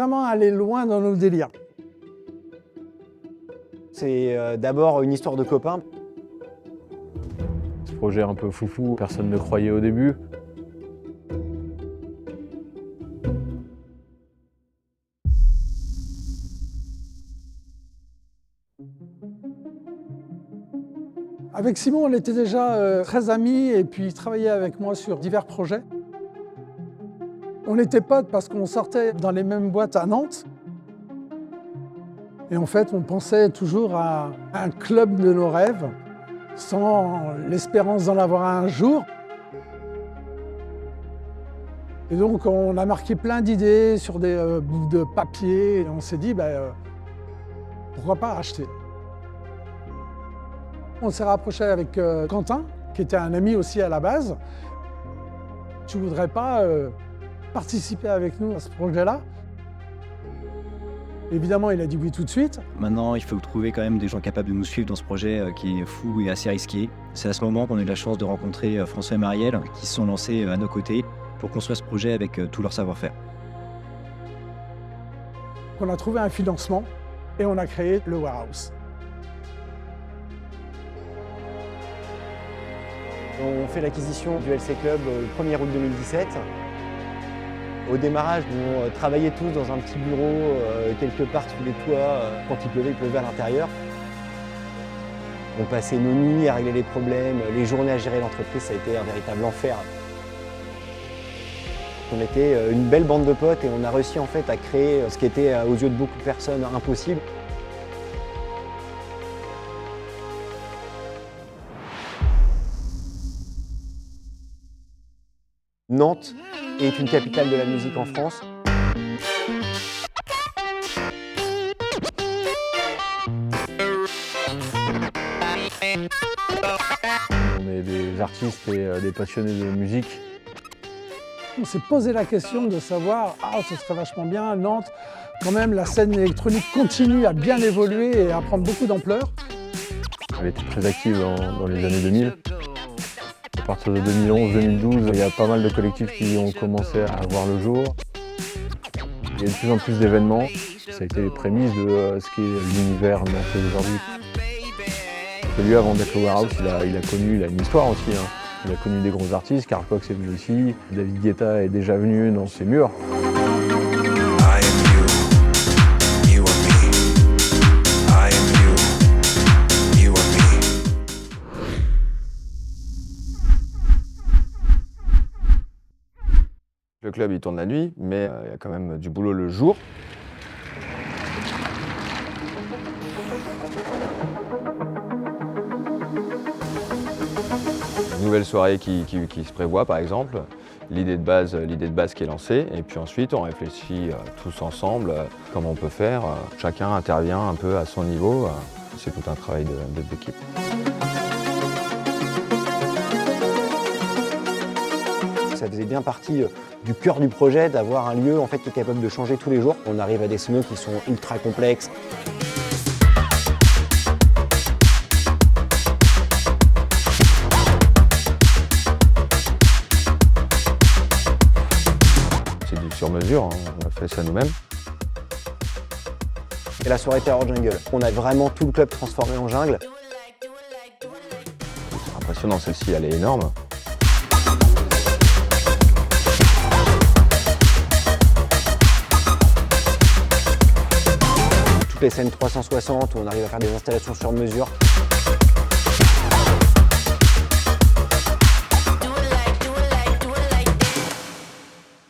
vraiment aller loin dans nos délires. C'est d'abord une histoire de copains. Ce projet un peu foufou, personne ne croyait au début. Avec Simon, on était déjà très amis et puis il travaillait avec moi sur divers projets. On était potes parce qu'on sortait dans les mêmes boîtes à Nantes. Et en fait, on pensait toujours à un club de nos rêves, sans l'espérance d'en avoir un jour. Et donc, on a marqué plein d'idées sur des bouts de papier. Et on s'est dit, pourquoi pas acheter? On s'est rapproché avec Quentin, qui était un ami aussi à la base. Tu voudrais pas participer avec nous à ce projet-là? Évidemment, il a dit oui tout de suite. Maintenant, il faut trouver quand même des gens capables de nous suivre dans ce projet qui est fou et assez risqué. C'est à ce moment qu'on a eu la chance de rencontrer François et Marielle, qui se sont lancés à nos côtés pour construire ce projet avec tout leur savoir-faire. On a trouvé un financement et on a créé le Warehouse. On fait l'acquisition du LC Club le 1er août 2017. Au démarrage, on travaillait tous dans un petit bureau, quelque part sous les toits. Quand il pleuvait à l'intérieur. On passait nos nuits à régler les problèmes, les journées à gérer l'entreprise, ça a été un véritable enfer. On était une belle bande de potes et on a réussi en fait à créer ce qui était aux yeux de beaucoup de personnes impossible. Nantes est une capitale de la musique en France. On est des artistes et des passionnés de musique. On s'est posé la question de savoir, ce serait vachement bien, Nantes, quand même la scène électronique continue à bien évoluer et à prendre beaucoup d'ampleur. Elle était très active dans les années 2000. À partir de 2011-2012, il y a pas mal de collectifs qui ont commencé à voir le jour. Il y a de plus en plus d'événements. Ça a été les prémices de ce qu'est l'univers nantais aujourd'hui. Lui, avant d'être le Warehouse, il a une histoire aussi. Il a connu des gros artistes, Carl Cox est venu aussi, David Guetta est déjà venu dans ses murs. Le club il tourne la nuit, mais il y a quand même du boulot le jour. Une nouvelle soirée qui se prévoit par exemple, l'idée de base qui est lancée, et puis ensuite on réfléchit tous ensemble comment on peut faire. Chacun intervient un peu à son niveau, c'est tout un travail d'équipe. Ça faisait bien partie du cœur du projet d'avoir un lieu en fait, qui est capable de changer tous les jours. On arrive à des sonos qui sont ultra complexes. C'est du sur-mesure, on a fait ça nous-mêmes. Et la soirée Terror Jungle. On a vraiment tout le club transformé en jungle. C'est impressionnant, celle-ci elle est énorme. Toutes les scènes 360 où on arrive à faire des installations sur mesure.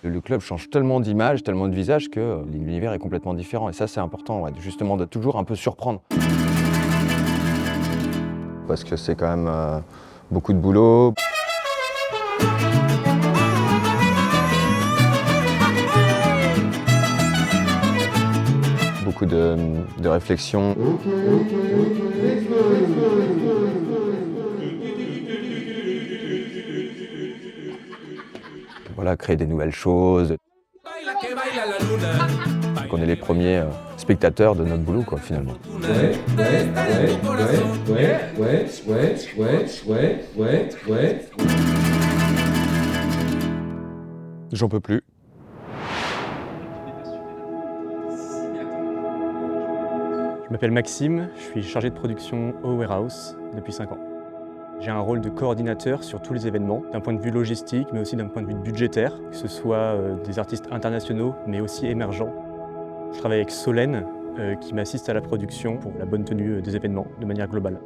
Le club change tellement d'images, tellement de visages que l'univers est complètement différent. Et ça c'est important, justement de toujours un peu surprendre. Parce que c'est quand même beaucoup de boulot. Beaucoup de réflexion. Voilà, créer des nouvelles choses. Donc on est les premiers spectateurs de notre boulot, quoi, finalement. J'en peux plus. m'appelle Maxime, je suis chargé de production au Warehouse depuis 5 ans. J'ai un rôle de coordinateur sur tous les événements, d'un point de vue logistique, mais aussi d'un point de vue budgétaire, que ce soit des artistes internationaux, mais aussi émergents. Je travaille avec Solène, qui m'assiste à la production pour la bonne tenue des événements de manière globale.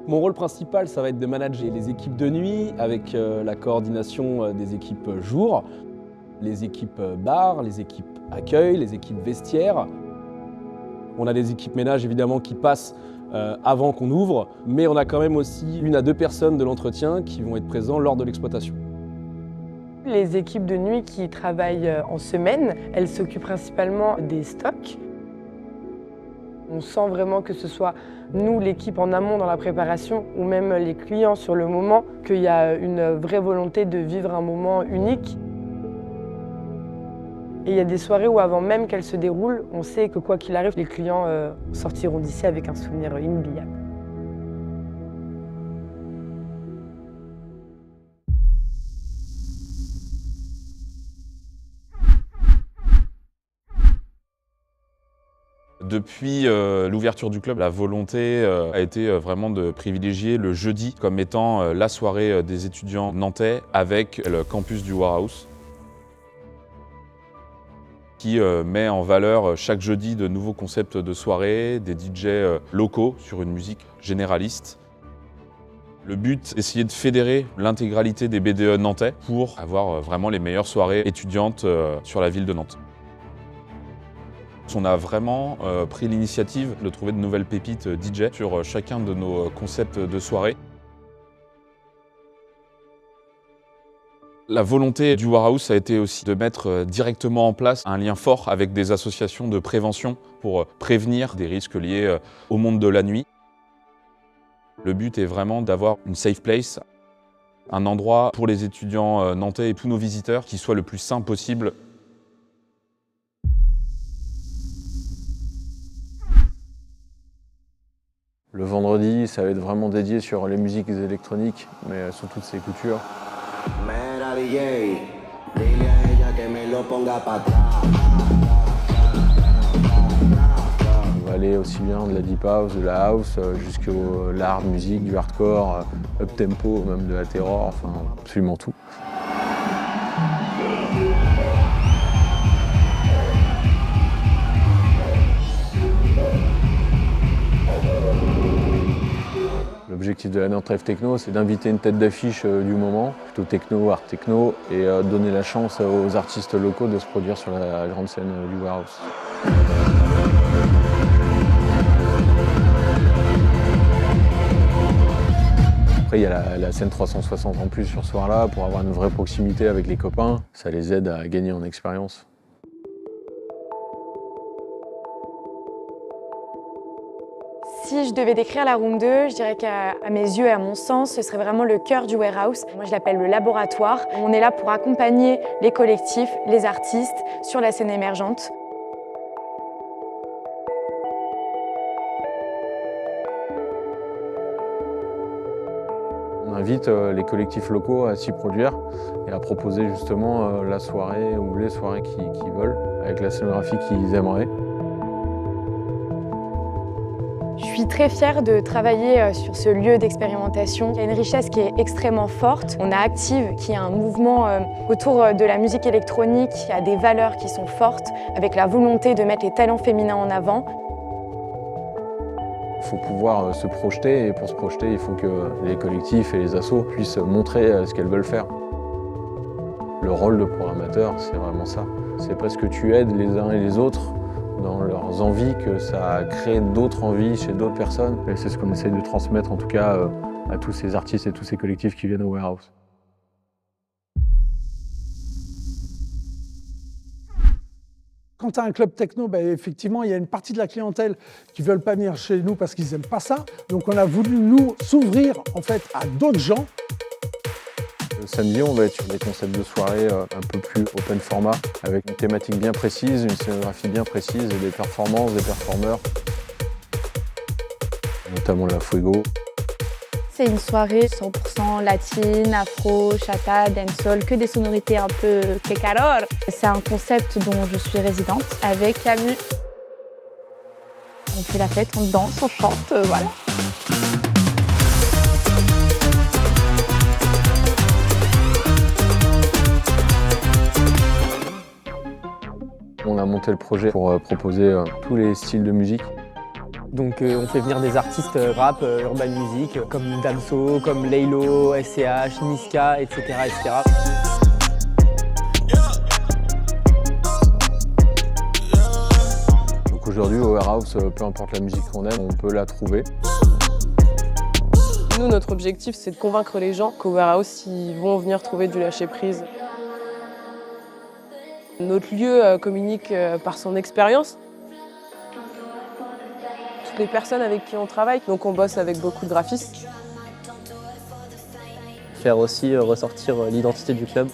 Mon rôle principal, ça va être de manager les équipes de nuit avec la coordination des équipes jour, les équipes bar, les équipes accueil, les équipes vestiaires. On a des équipes ménage évidemment qui passent avant qu'on ouvre, mais on a quand même aussi 1 à 2 personnes de l'entretien qui vont être présents lors de l'exploitation. Les équipes de nuit qui travaillent en semaine, elles s'occupent principalement des stocks. On sent vraiment que ce soit nous, l'équipe en amont dans la préparation, ou même les clients sur le moment, qu'il y a une vraie volonté de vivre un moment unique. Et il y a des soirées où avant même qu'elles se déroulent, on sait que quoi qu'il arrive, les clients sortiront d'ici avec un souvenir inoubliable. Depuis l'ouverture du club, la volonté a été vraiment de privilégier le jeudi comme étant la soirée des étudiants nantais avec le campus du Warehouse, qui met en valeur chaque jeudi de nouveaux concepts de soirée, des DJ locaux sur une musique généraliste. Le but, c'est d'essayer de fédérer l'intégralité des BDE nantais pour avoir vraiment les meilleures soirées étudiantes sur la ville de Nantes. On a vraiment pris l'initiative de trouver de nouvelles pépites DJ sur chacun de nos concepts de soirée. La volonté du Warehouse a été aussi de mettre directement en place un lien fort avec des associations de prévention pour prévenir des risques liés au monde de la nuit. Le but est vraiment d'avoir une safe place, un endroit pour les étudiants nantais et tous nos visiteurs qui soit le plus sain possible. Le vendredi, ça va être vraiment dédié sur les musiques électroniques, mais sous toutes ses coutures. On va aller aussi bien de la deep house, de la house, jusqu'au hard music, du hardcore, up tempo, même de la terror, enfin absolument tout. L'objectif de la Nantes Rave Techno, c'est d'inviter une tête d'affiche du moment, plutôt techno, art techno, et donner la chance aux artistes locaux de se produire sur la grande scène du Warehouse. Après, il y a la scène 360 en plus sur ce soir-là, pour avoir une vraie proximité avec les copains. Ça les aide à gagner en expérience. Si je devais décrire la Room 2, je dirais qu'à mes yeux et à mon sens, ce serait vraiment le cœur du Warehouse. Moi, je l'appelle le laboratoire. On est là pour accompagner les collectifs, les artistes sur la scène émergente. On invite les collectifs locaux à s'y produire et à proposer justement la soirée ou les soirées qu'ils veulent, avec la scénographie qu'ils aimeraient. Je suis très fière de travailler sur ce lieu d'expérimentation. Il y a une richesse qui est extrêmement forte. On a Active, qui est un mouvement autour de la musique électronique, qui a des valeurs qui sont fortes, avec la volonté de mettre les talents féminins en avant. Il faut pouvoir se projeter, et pour se projeter, il faut que les collectifs et les assos puissent montrer ce qu'elles veulent faire. Le rôle de programmateur, c'est vraiment ça. C'est parce que tu aides les uns et les autres dans leurs envies que ça crée d'autres envies chez d'autres personnes. Et c'est ce qu'on essaye de transmettre en tout cas à tous ces artistes et tous ces collectifs qui viennent au Warehouse. Quand tu as un club techno, effectivement, il y a une partie de la clientèle qui ne veulent pas venir chez nous parce qu'ils n'aiment pas ça. Donc on a voulu, nous, s'ouvrir en fait à d'autres gens. Samedi, on va être sur des concepts de soirée un peu plus open format, avec une thématique bien précise, une scénographie bien précise et des performances, des performeurs, notamment la Fuego. C'est une soirée 100% latine, afro, chata, dancehall, que des sonorités un peu que calor. C'est un concept dont je suis résidente avec Camille. On fait la fête, on danse, on chante, voilà. On a monté le projet pour proposer tous les styles de musique. Donc on fait venir des artistes rap, urban music, comme Damso, comme Laylo, SCH, Niska, etc. etc. Donc aujourd'hui au Warehouse, peu importe la musique qu'on aime, on peut la trouver. Nous, notre objectif, c'est de convaincre les gens qu'au Warehouse, ils vont venir trouver du lâcher-prise. Notre lieu communique par son expérience. Toutes les personnes avec qui on travaille, donc on bosse avec beaucoup de graphistes. Faire aussi ressortir l'identité du club.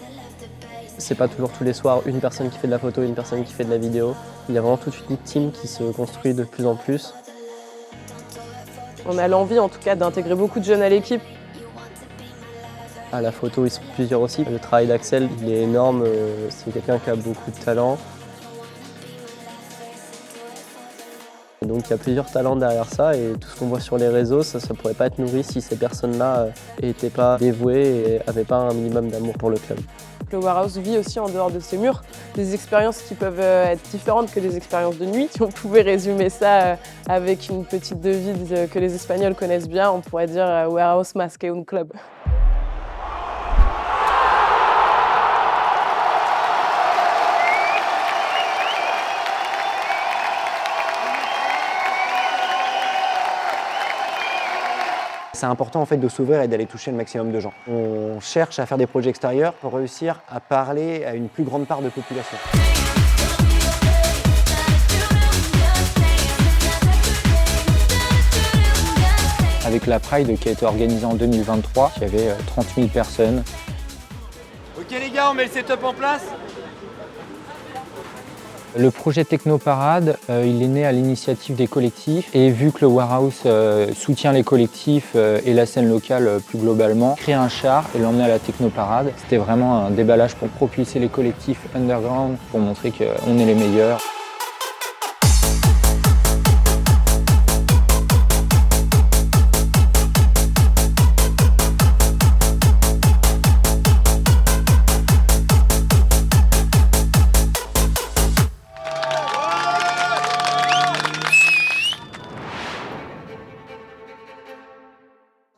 C'est pas toujours tous les soirs une personne qui fait de la photo, une personne qui fait de la vidéo. Il y a vraiment toute une team qui se construit de plus en plus. On a l'envie en tout cas d'intégrer beaucoup de jeunes à l'équipe. À la photo, ils sont plusieurs aussi. Le travail d'Axel, il est énorme. C'est quelqu'un qui a beaucoup de talent. Et donc il y a plusieurs talents derrière ça et tout ce qu'on voit sur les réseaux, ça ne pourrait pas être nourri si ces personnes-là n'étaient pas dévouées et n'avaient pas un minimum d'amour pour le club. Le Warehouse vit aussi en dehors de ses murs, des expériences qui peuvent être différentes que des expériences de nuit. Si on pouvait résumer ça avec une petite devise que les Espagnols connaissent bien, on pourrait dire Warehouse más que un club. C'est important en fait de s'ouvrir et d'aller toucher le maximum de gens. On cherche à faire des projets extérieurs pour réussir à parler à une plus grande part de population. Avec la Pride qui a été organisée en 2023, il y avait 30 000 personnes. Ok les gars, on met le setup en place. Le projet Technoparade, il est né à l'initiative des collectifs et vu que le Warehouse soutient les collectifs et la scène locale plus globalement, créer un char et l'emmener à la Technoparade, c'était vraiment un déballage pour propulser les collectifs underground, pour montrer qu'on est les meilleurs.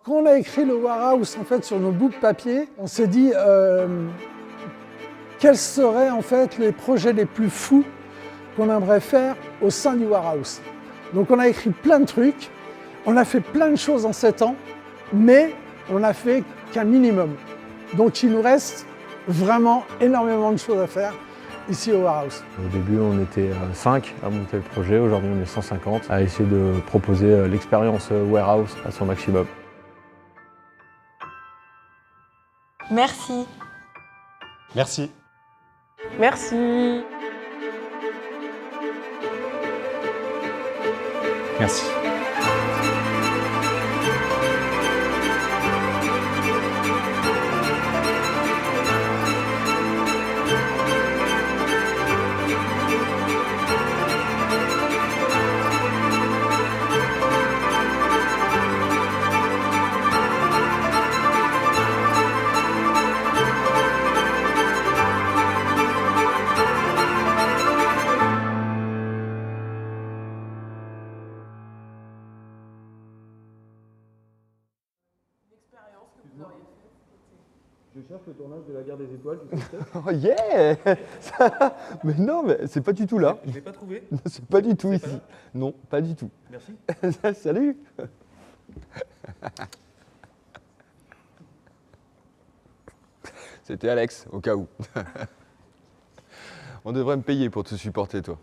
Quand on a écrit le Warehouse en fait, sur nos bouts de papier, on s'est dit quels seraient en fait, les projets les plus fous qu'on aimerait faire au sein du Warehouse. Donc on a écrit plein de trucs, on a fait plein de choses en 7 ans, mais on n'a fait qu'un minimum. Donc il nous reste vraiment énormément de choses à faire ici au Warehouse. Au début, on était 5 à monter le projet, aujourd'hui on est 150 à essayer de proposer l'expérience Warehouse à son maximum. Merci. Merci. Merci. Merci. Je cherche le tournage de la guerre des étoiles, tu sais. Oh yeah. Mais non, mais c'est pas du tout là. Je l'ai pas trouvé. C'est pas du tout ici. Non, pas du tout. Merci. Salut. C'était Alex, au cas où. On devrait me payer pour te supporter, toi.